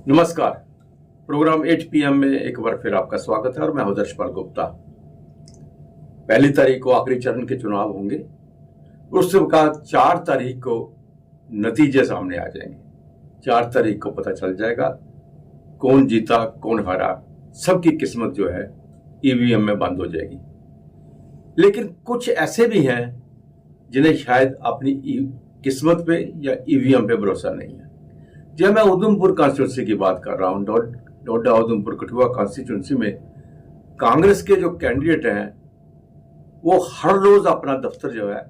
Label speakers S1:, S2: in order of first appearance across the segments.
S1: नमस्कार। Programme 8 PM में एक बार फिर आपका स्वागत है और मैं हूं दर्शपाल गुप्ता। 1 तारीख को आखिरी चरण के चुनाव होंगे। उसके बाद 4 तारीख को नतीजे सामने आ जाएंगे। 4 तारीख को पता चल जाएगा कौन जीता कौन हारा। सबकी किस्मत जो है ईवीएम में बंद हो जाएगी। लेकिन कुछ ऐसे भी हैं जिन्हें शायद अपनी किस्मत पे या ईवीएम पे भरोसा नहीं है। जब मैं उधमपुर कॉन्स्टिट्यूंसी की बात कर रहा हूँ, डोडा उधमपुर कठुआ कॉन्स्टिट्यूंसी में कांग्रेस के जो कैंडिडेट हैं वो हर रोज अपना दफ्तर जो है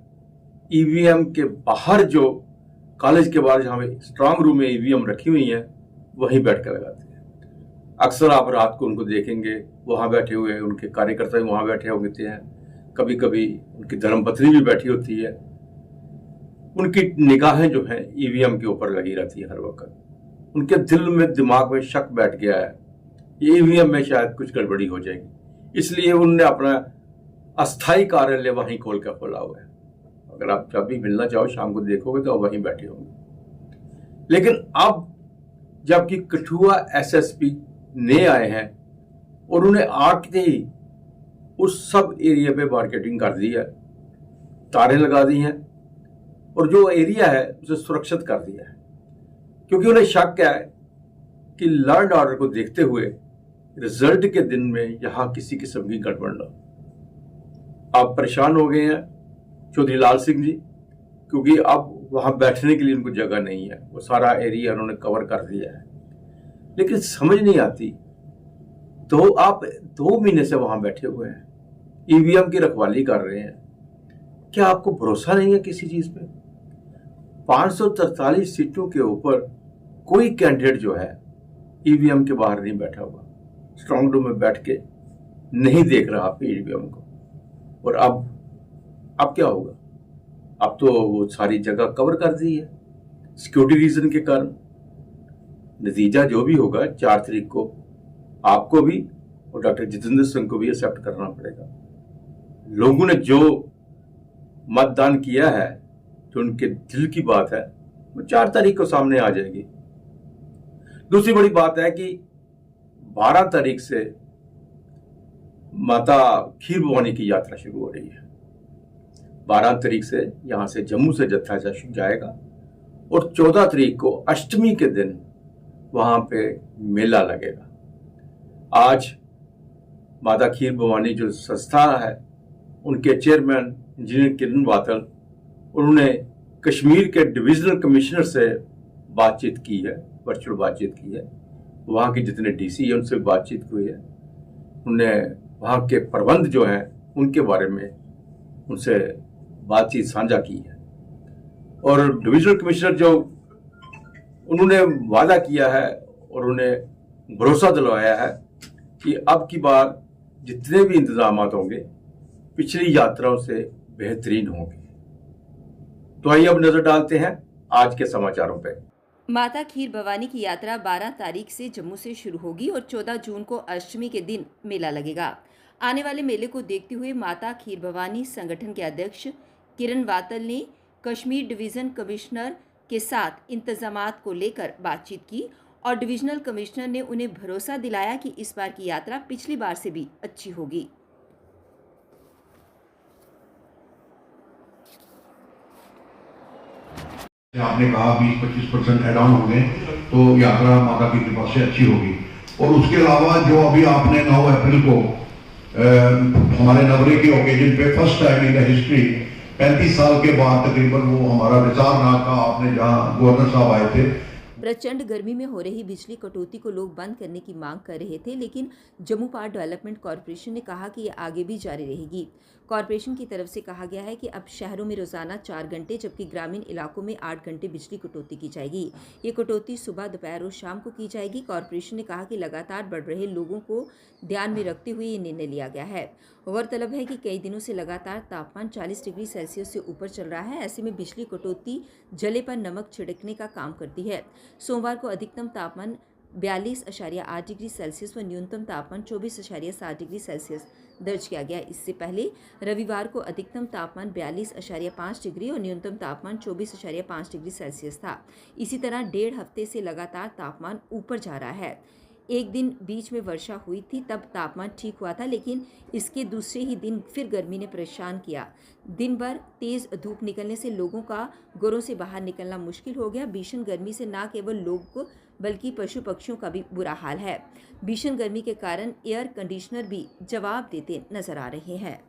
S1: ईवीएम के बाहर, जो कॉलेज के बाहर जहाँ स्ट्रांग रूम में ईवीएम रखी हुई हैं वहीं बैठ कर लगाते हैं। अक्सर आप रात को उनको देखेंगे वहां बैठे हुए, उनके कार्यकर्ता भी वहां बैठे होते हैं। कभी कभी उनकी धर्मपत्नी भी बैठी होती है। उनकी निगाहें जो हैं ईवीएम के ऊपर लगी रहती है हर वक्त। उनके दिल में दिमाग में शक बैठ गया है ईवीएम में शायद कुछ गड़बड़ी हो जाएगी, इसलिए उन्होंने अपना अस्थायी कार्यालय वहीं खोल कर खोला हुआ है। अगर आप जब भी मिलना चाहो शाम को देखोगे तो वहीं बैठे होंगे। लेकिन अब जबकि कठुआ एसएसपी नए आए हैं और उन्हें आके ही उस सब एरिया पे मार्केटिंग कर दी है, तारें लगा दी हैं और जो एरिया है उसे सुरक्षित कर दिया है, क्योंकि उन्हें शक है कि लॉ एंड ऑर्डर को देखते हुए रिजल्ट के दिन में यहां किसी किस्म की गड़बड़ न हो। आप परेशान हो गए हैं चौधरी लाल सिंह जी, क्योंकि अब वहां बैठने के लिए उनको जगह नहीं है। वो सारा एरिया उन्होंने कवर कर दिया है। लेकिन समझ नहीं आती, तो आप 2 महीने से वहां बैठे हुए हैं, ईवीएम की रखवाली कर रहे हैं। क्या आपको भरोसा नहीं है किसी चीज पे? 543 सीटों के ऊपर कोई कैंडिडेट जो है ईवीएम के बाहर नहीं बैठा हुआ, स्ट्रांग रूम में बैठ के नहीं देख रहा ईवीएम को। और अब क्या होगा? अब तो वो सारी जगह कवर कर दी है सिक्योरिटी रीजन के कारण। नतीजा जो भी होगा 4 तारीख को आपको भी और डॉक्टर जितेंद्र सिंह को भी एक्सेप्ट करना पड़ेगा। लोगों ने जो मतदान किया है, जो उनके दिल की बात है, वो 4 तारीख को सामने आ जाएगी। दूसरी बड़ी बात है कि 12 तारीख से माता खीर भवानी की यात्रा शुरू हो रही है। 12 तारीख से यहां से जम्मू से जत्था जाएगा और 14 तारीख को अष्टमी के दिन वहां पे मेला लगेगा। आज माता खीर भवानी जो संस्था है, उनके चेयरमैन इंजीनियर किरण वातल, उन्होंने कश्मीर के डिविजनल कमिश्नर से बातचीत की है, वर्चुअल बातचीत की है। वहाँ के जितने डीसी है उनसे बातचीत हुई है। उन्होंने वहाँ के प्रबंध जो हैं उनके बारे में उनसे बातचीत साझा की है। और डिविजनल कमिश्नर जो उन्होंने वादा किया है और उन्हें भरोसा दिलवाया है कि अब की बार जितने भी इंतजाम होंगे पिछली यात्राओं से बेहतरीन होंगे। तो आइए अब नजर डालते हैं आज के समाचारों पे।
S2: माता खीर भवानी की यात्रा 12 तारीख से जम्मू से शुरू होगी और 14 जून को अष्टमी के दिन मेला लगेगा। आने वाले मेले को देखते हुए माता खीर भवानी संगठन के अध्यक्ष किरण वातल ने कश्मीर डिवीजन कमिश्नर के साथ इंतजामात को लेकर बातचीत की और डिविजनल कमिश्नर ने उन्हें भरोसा दिलाया कि इस बार की यात्रा पिछली बार से भी अच्छी होगी।
S3: आपने कहा 20-25% एड ऑन होंगे तो यात्रा माता की कृपा से अच्छी होगी। और उसके अलावा जो अभी आपने 9 अप्रैल को हमारे नवरे के ओकेजन पे first time in the history 35 साल के बाद तकरीबन वो हमारा रिजार्व नाग का आपने जहाँ गवर्नर साहब आए थे।
S2: प्रचंड गर्मी में हो रही बिजली कटौती को लोग बंद करने की मांग कर रहे थे, लेकिन जम्मू पावर डेवलपमेंट कॉरपोरेशन ने कहा कि ये आगे भी जारी रहेगी। कॉरपोरेशन की तरफ से कहा गया है कि अब शहरों में रोजाना 4 घंटे जबकि ग्रामीण इलाकों में 8 घंटे बिजली कटौती की जाएगी। ये कटौती सुबह, दोपहर और शाम को की जाएगी। कॉरपोरेशन ने कहा कि लगातार बढ़ रहे लोगों को ध्यान में रखते हुए ये निर्णय लिया गया है। गौरतलब है कि कई दिनों से लगातार तापमान 40 डिग्री सेल्सियस से ऊपर चल रहा है। ऐसे में बिजली कटौती जले पर नमक छिड़कने का काम करती है। सोमवार को अधिकतम तापमान 42.8 डिग्री सेल्सियस व न्यूनतम तापमान 24.7 डिग्री सेल्सियस दर्ज किया गया। इससे पहले रविवार को अधिकतम तापमान 42.5 डिग्री और न्यूनतम तापमान 24.5 डिग्री सेल्सियस था। इसी तरह 1.5 हफ्ते से लगातार तापमान ऊपर जा रहा है। एक दिन बीच में वर्षा हुई थी, तब तापमान ठीक हुआ था, लेकिन इसके दूसरे ही दिन फिर गर्मी ने परेशान किया। दिन भर तेज धूप निकलने से लोगों का घरों से बाहर निकलना मुश्किल हो गया। भीषण गर्मी से न केवल लोगों बल्कि पशु पक्षियों का भी बुरा हाल है। भीषण गर्मी के कारण एयर कंडीशनर भी जवाब देते नजर आ रहे हैं।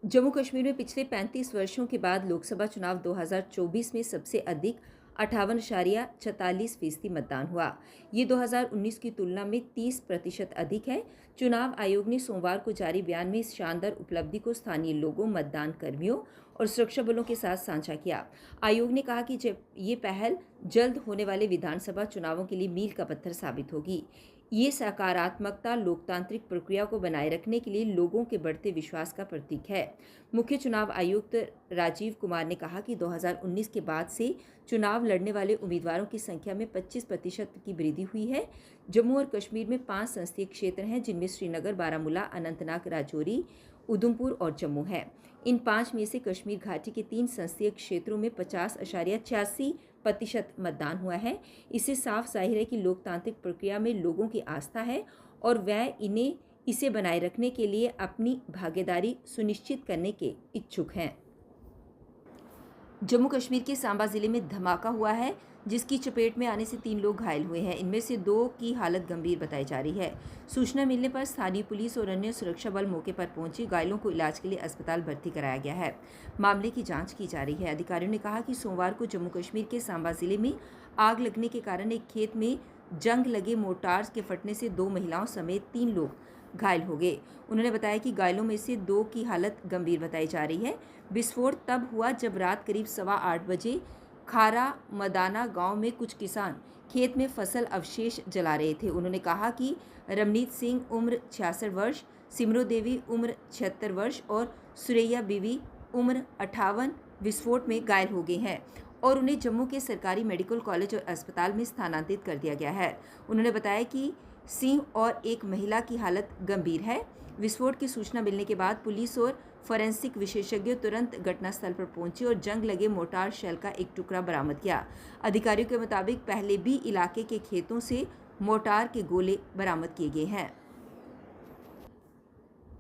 S2: जम्मू कश्मीर में पिछले 35 वर्षों के बाद लोकसभा चुनाव 2024 में सबसे अधिक 58.46% मतदान हुआ। ये 2019 की तुलना में 30% अधिक है। चुनाव आयोग ने सोमवार को जारी बयान में इस शानदार उपलब्धि को स्थानीय लोगों, मतदान कर्मियों और सुरक्षा बलों के साथ साझा किया। आयोग ने कहा कि जब ये पहल जल्द होने वाले विधानसभा चुनावों के लिए मील का पत्थर साबित होगी। ये सकारात्मकता लोकतांत्रिक प्रक्रिया को बनाए रखने के लिए लोगों के बढ़ते विश्वास का प्रतीक है। मुख्य चुनाव आयुक्त राजीव कुमार ने कहा कि 2019 के बाद से चुनाव लड़ने वाले उम्मीदवारों की संख्या में 25% की वृद्धि हुई है। जम्मू और कश्मीर में 5 संसदीय क्षेत्र हैं, जिनमें श्रीनगर, बारामूला, अनंतनाग, राजौरी, उधमपुर और जम्मू है। इन 5 में से कश्मीर घाटी के 3 संसदीय क्षेत्रों में 50.86% मतदान हुआ है। इससे साफ जाहिर है कि लोकतांत्रिक प्रक्रिया में लोगों की आस्था है और वह इसे बनाए रखने के लिए अपनी भागीदारी सुनिश्चित करने के इच्छुक हैं। जम्मू कश्मीर के सांबा जिले में धमाका हुआ है, जिसकी चपेट में आने से 3 लोग घायल हुए हैं। इनमें से 2 की हालत गंभीर बताई जा रही है। सूचना मिलने पर स्थानीय पुलिस और अन्य सुरक्षा बल मौके पर पहुंची। घायलों को इलाज के लिए अस्पताल भर्ती कराया गया है। मामले की जांच की जा रही है। अधिकारियों ने कहा कि सोमवार को जम्मू कश्मीर के सांबा जिले में आग लगने के कारण एक खेत में जंग लगे मोर्टार के फटने से 2 महिलाओं समेत 3 लोग घायल हो गए। उन्होंने बताया कि घायलों में से 2 की हालत गंभीर बताई जा रही है। विस्फोट तब हुआ जब रात करीब 8:15 बजे खारा मदाना गांव में कुछ किसान खेत में फसल अवशेष जला रहे थे। उन्होंने कहा कि रमनीत सिंह उम्र 66 वर्ष, सिमरो देवी उम्र 76 वर्ष और सुरैया बीवी उम्र 58 विस्फोट में घायल हो गए हैं और उन्हें जम्मू के सरकारी मेडिकल कॉलेज और अस्पताल में स्थानांतरित कर दिया गया है। उन्होंने बताया कि सिंह और एक महिला की हालत गंभीर है। विस्फोट की सूचना मिलने के बाद पुलिस और फोरेंसिक विशेषज्ञ तुरंत घटनास्थल पर पहुंचे और जंग लगे मोर्टार शेल का एक टुकड़ा बरामद किया। अधिकारियों के मुताबिक पहले भी इलाके के खेतों से मोर्टार के गोले बरामद किए गए हैं।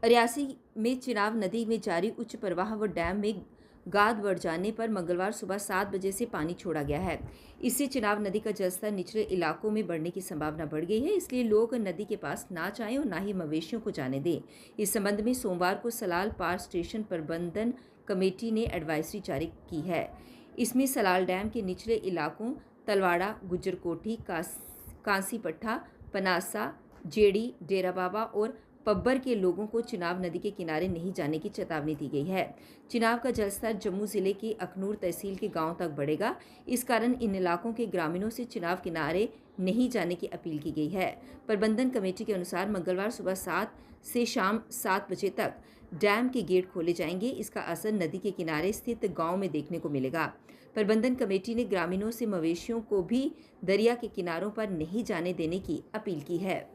S2: रियासी में चिनाब नदी में जारी उच्च प्रवाह व डैम में गाद बढ़ जाने पर मंगलवार सुबह 7 बजे से पानी छोड़ा गया है। इससे चिनाब नदी का जलस्तर निचले इलाकों में बढ़ने की संभावना बढ़ गई है, इसलिए लोग नदी के पास ना जाएं और ना ही मवेशियों को जाने दें। इस संबंध में सोमवार को सलाल पार स्टेशन प्रबंधन कमेटी ने एडवाइजरी जारी की है। इसमें सलाल डैम के निचले इलाकों तलवाड़ा, गुज्जरकोठी, कांसी पट्टा, पनासा, जेड़ी, डेरा बाबा और पब्बर के लोगों को चिनाब नदी के किनारे नहीं जाने की चेतावनी दी गई है। चिनाब का जलस्तर जम्मू जिले की अखनूर तहसील के गांव तक बढ़ेगा। इस कारण इन इलाकों के ग्रामीणों से चिनाब किनारे नहीं जाने की अपील की गई है। प्रबंधन कमेटी के अनुसार मंगलवार सुबह 7 से शाम 7 बजे तक डैम के गेट खोले जाएंगे। इसका असर नदी के किनारे स्थित गांव में देखने को मिलेगा। प्रबंधन कमेटी ने ग्रामीणों से मवेशियों को भी दरिया के किनारों पर नहीं जाने देने की अपील की है।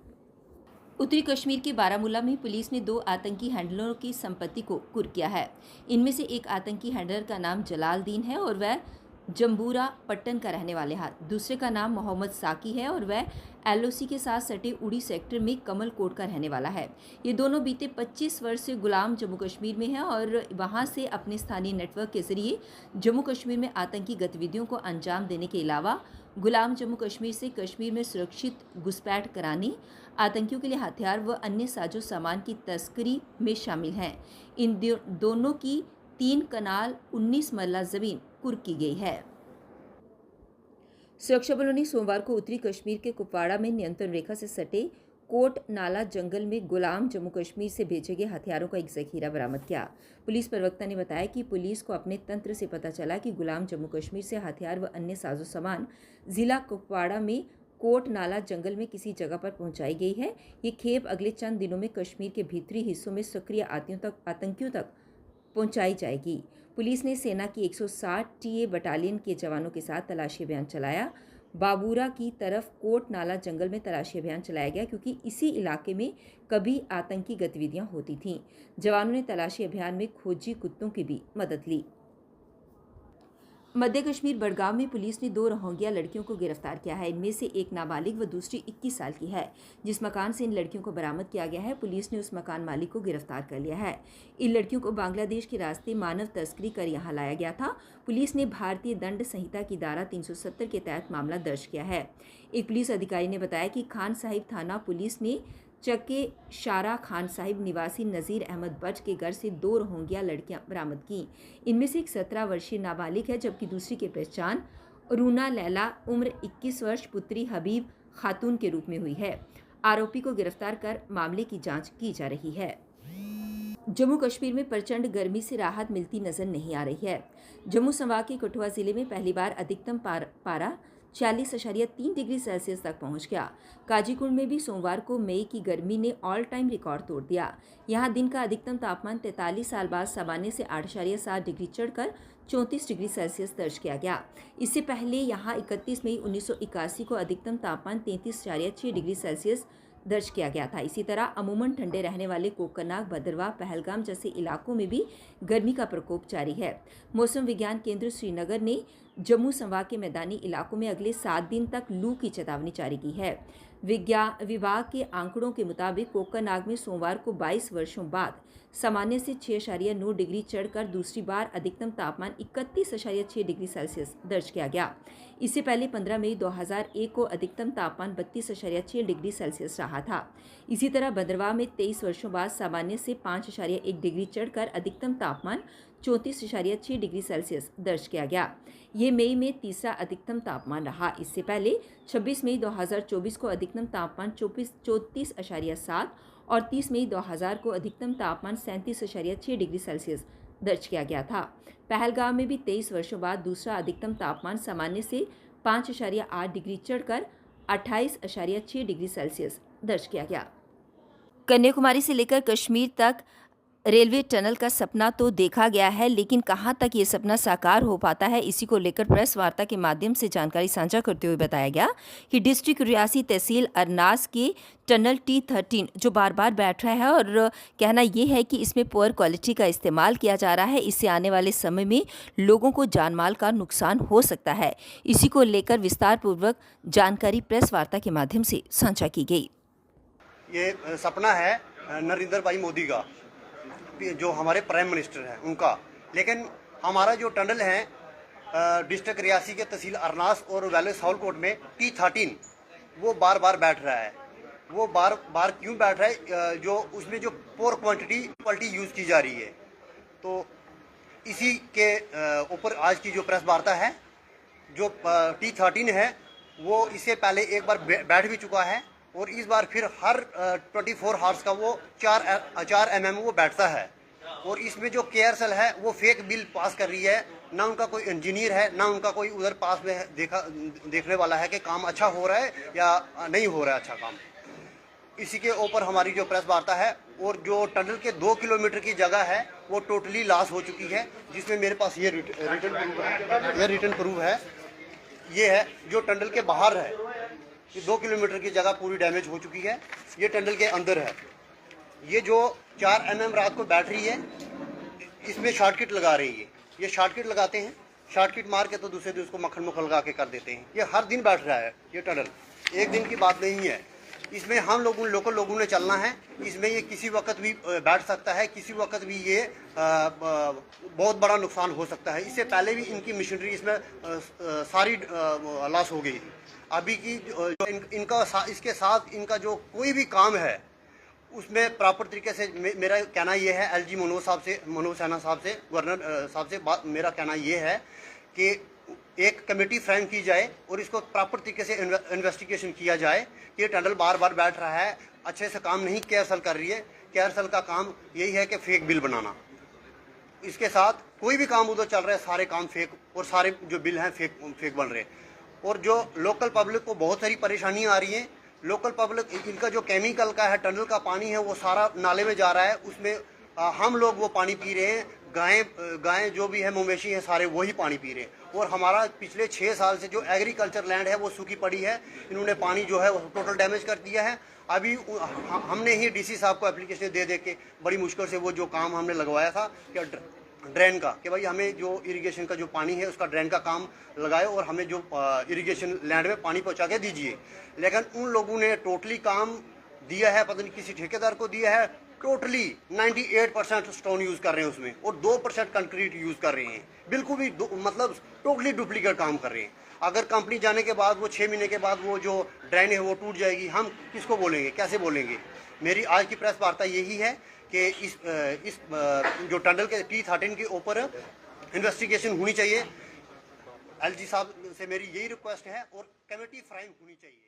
S2: उत्तरी कश्मीर के बारामूला में पुलिस ने 2 आतंकी हैंडलरों की संपत्ति को कुर्क किया है। इनमें से एक आतंकी हैंडलर का नाम जलालदीन है और वह जम्बूरा पट्टन का रहने वाले हैं। दूसरे का नाम मोहम्मद साकी है और वह LOC के साथ सटे उड़ी सेक्टर में कमल कोट का रहने वाला है। ये दोनों बीते 25 वर्ष से गुलाम जम्मू कश्मीर में हैं और वहां से अपने स्थानीय नेटवर्क के जरिए जम्मू कश्मीर में आतंकी गतिविधियों को अंजाम देने के अलावा गुलाम जम्मू कश्मीर से कश्मीर में सुरक्षित घुसपैठ कराने, आतंकियों के लिए हथियार व अन्य साजो सामान की तस्करी में शामिल हैं। इन दोनों की 3 कनाल 19 मरला जमीन कुर्क की गई है। सुरक्षा बलों ने सोमवार को उत्तरी कश्मीर के कुपवाड़ा में नियंत्रण रेखा से सटे कोट नाला जंगल में गुलाम जम्मू कश्मीर से भेजे गए हथियारों का एक जखीरा बरामद किया। पुलिस प्रवक्ता ने बताया कि पुलिस को अपने तंत्र से पता चला कि गुलाम जम्मू कश्मीर से हथियार व अन्य साजो सामान जिला कुपवाड़ा में कोट नाला जंगल में किसी जगह पर पहुंचाई गई है। ये खेप अगले चंद दिनों में कश्मीर के भीतरी हिस्सों में सक्रिय आतंकियों तक पहुंचाई जाएगी। पुलिस ने सेना की 160 TA बटालियन के जवानों के साथ तलाशी अभियान चलाया। बाबूरा की तरफ कोट नाला जंगल में तलाशी अभियान चलाया गया, क्योंकि इसी इलाके में कभी आतंकी गतिविधियां होती थीं। जवानों ने तलाशी अभियान में खोजी कुत्तों की भी मदद ली। मध्य कश्मीर बड़गांव में पुलिस ने 2 रोहिंग्या लड़कियों को गिरफ्तार किया है। इनमें से एक नाबालिग व दूसरी 21 साल की है। जिस मकान से इन लड़कियों को बरामद किया गया है, पुलिस ने उस मकान मालिक को गिरफ्तार कर लिया है। इन लड़कियों को बांग्लादेश के रास्ते मानव तस्करी कर यहां लाया गया था। पुलिस ने भारतीय दंड संहिता की धारा 370 के तहत मामला दर्ज किया है। एक पुलिस अधिकारी ने बताया कि खान साहिब थाना पुलिस ने चक्के शारा खान साहिब निवासी नज़ीर अहमद बट के घर से 2 रोहिंग्या लड़कियां बरामद की। इनमें से एक 17 वर्षीय नाबालिग है, जबकि दूसरी की पहचान रूना लैला उम्र 21 वर्ष पुत्री हबीब खातून के रूप में हुई है। आरोपी को गिरफ्तार कर मामले की जांच की जा रही है। जम्मू कश्मीर में प्रचंड गर्मी से राहत मिलती नजर नहीं आ रही है। जम्मू संभाग के कठुआ जिले में पहली बार अधिकतम पारा 40.3 डिग्री सेल्सियस तक पहुंच गया। काजीकुंड में भी सोमवार को मई की गर्मी ने ऑल टाइम रिकॉर्ड तोड़ दिया। यहां दिन का अधिकतम तापमान 43 साल बाद सामान्य से 8.7 डिग्री चढ़कर 34 डिग्री सेल्सियस दर्ज किया गया। इससे पहले यहां 31 मई 1981 को अधिकतम तापमान 33.6 डिग्री सेल्सियस दर्ज किया गया था। इसी तरह अमूमन ठंडे रहने वाले कोकरनाग, भद्रवाह, पहलगाम जैसे इलाकों में भी गर्मी का प्रकोप जारी है। मौसम विज्ञान केंद्र श्रीनगर ने जम्मू संभाग के मैदानी इलाकों में अगले 7 दिन तक लू की चेतावनी जारी की है। विभाग के आंकड़ों के मुताबिक कोकरनाग में सोमवार को 22 वर्षों बाद सामान्य से 6.9 डिग्री चढ़कर दूसरी बार अधिकतम तापमान 31.6 डिग्री सेल्सियस दर्ज किया गया। इससे पहले 15 मई 2001 को अधिकतम तापमान 32.6 डिग्री सेल्सियस रहा था। इसी तरह भद्रवाह में 23 वर्षों बाद सामान्य से 5.1 डिग्री चढ़कर अधिकतम तापमान 34.6 डिग्री सेल्सियस दर्ज किया गया। ये मई में तीसरा अधिकतम तापमान रहा। इससे पहले 26 मई 2024 को अधिकतम तापमान 34.7 और 30 मई 2000 को अधिकतम तापमान 37.6 डिग्री सेल्सियस दर्ज किया गया था। पहलगाम में भी 23 वर्षों बाद दूसरा अधिकतम तापमान सामान्य से 5.8 डिग्री चढ़कर 28.6 डिग्री सेल्सियस दर्ज किया गया। कन्याकुमारी से लेकर कश्मीर तक रेलवे टनल का सपना तो देखा गया है, लेकिन कहां तक ये सपना साकार हो पाता है, इसी को लेकर प्रेस वार्ता के माध्यम से जानकारी साझा करते हुए बताया गया कि डिस्ट्रिक्ट रियासी तहसील अरनास के टनल T13 जो बार बार बैठ रहा है और कहना ये है कि इसमें पुअर क्वालिटी का इस्तेमाल किया जा रहा है। इससे आने वाले समय में लोगों को जानमाल का नुकसान हो सकता है। इसी को लेकर विस्तार पूर्वक जानकारी प्रेस वार्ता के माध्यम से साझा की गई।
S4: ये सपना है नरेंद्र भाई मोदी का, जो हमारे प्राइम मिनिस्टर हैं उनका, लेकिन हमारा जो टनल है डिस्ट्रिक्ट रियासी के तहसील अरनास और वैली साउलकोट में T13 वो बार बार बैठ रहा है। वो बार बार क्यों बैठ रहा है? जो उसमें जो पोर क्वालिटी यूज़ की जा रही है। तो इसी के ऊपर आज की जो प्रेस वार्ता है, जो T13 है वो इससे पहले एक बार बैठ भी चुका है और इस बार फिर हर 24 हार्स का वो 4 mm वो बैठता है। और इसमें जो केयरसेल है वो फेक बिल पास कर रही है। ना उनका कोई इंजीनियर है, ना उनका कोई उधर पास में देखने वाला है कि काम अच्छा हो रहा है या नहीं हो रहा है अच्छा काम। इसी के ऊपर हमारी जो प्रेस वार्ता है। और जो टनल के 2 किलोमीटर की जगह है वो टोटली लॉस हो चुकी है, जिसमें मेरे पास ये रिटर्न प्रूफ है। ये है जो टनल के बाहर है, ये 2 किलोमीटर की जगह पूरी डैमेज हो चुकी है। ये टनल के अंदर है। ये जो 4 mm रात को बैटरी है, इसमें शॉर्टकट लगा रही है। ये शॉर्टकट लगाते हैं, शॉर्टकट मार के तो दूसरे दिन उसको मक्खन मुखल लगा के कर देते हैं। ये हर दिन बैठ रहा है ये टनल, एक दिन की बात नहीं है। इसमें हम लोगों लोकल लोगों ने चलना है। इसमें ये किसी वक्त भी बैठ सकता है, किसी वक्त भी ये बहुत बड़ा नुकसान हो सकता है। इससे पहले भी इनकी मशीनरी इसमें सारी लॉस हो गई थी। अभी की इनका इसके साथ इनका जो कोई भी काम है उसमें प्रॉपर तरीके से मेरा कहना ये है, LG मनोज सिन्हा साहब से, गवर्नर साहब से मेरा कहना ये है कि एक कमेटी फ्रेम की जाए और इसको प्रॉपर तरीके से इन्वेस्टिगेशन किया जाए कि ये टनल बार बार बैठ रहा है, अच्छे से काम नहीं केयरसेल कर रही है। केयरसेल का काम यही है कि फेक बिल बनाना। इसके साथ कोई भी काम उधर चल रहा है, सारे काम फेक, और सारे जो बिल हैं फेक बन रहे हैं। और जो लोकल पब्लिक को बहुत सारी परेशानियाँ आ रही हैं। लोकल पब्लिक, इनका जो केमिकल का है, टनल का पानी है वो सारा नाले में जा रहा है। उसमें हम लोग वो पानी पी रहे हैं। गायें जो भी है, मवेशी है, सारे वही पानी पी रहे हैं। और हमारा पिछले 6 साल से जो एग्रीकल्चर लैंड है वो सूखी पड़ी है। इन्होंने पानी जो है वो टोटल डैमेज कर दिया है। अभी हमने ही डीसी साहब को एप्लीकेशन दे के बड़ी मुश्किल से वो जो काम हमने लगवाया था कि ड्रेन का, कि भाई हमें जो इरिगेशन का जो पानी है उसका ड्रेन का काम लगाए और हमें जो इरिगेशन लैंड में पानी पहुंचा के दीजिए। लेकिन उन लोगों ने टोटली काम दिया है, पता नहीं किसी ठेकेदार को दिया है। टोटली 98% स्टोन यूज़ कर रहे हैं उसमें और 2% कंक्रीट यूज़ कर रहे हैं। बिल्कुल भी मतलब टोटली डुप्लीकेट काम कर रहे हैं। अगर कंपनी जाने के बाद वो 6 महीने के बाद वो जो ड्रेन है वो टूट जाएगी, हम किसको बोलेंगे, कैसे बोलेंगे। मेरी आज की प्रेस वार्ता यही है कि इस जो टंडल के T13 के ऊपर इन्वेस्टिगेशन होनी चाहिए। एलजी साहब से मेरी यही रिक्वेस्ट है और कमेटी फ्राइम होनी चाहिए।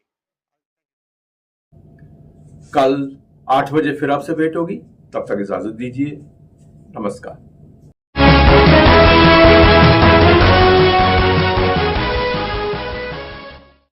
S1: कल 8 बजे फिर आपसे भेंट होगी, तब तक इजाजत दीजिए। नमस्कार।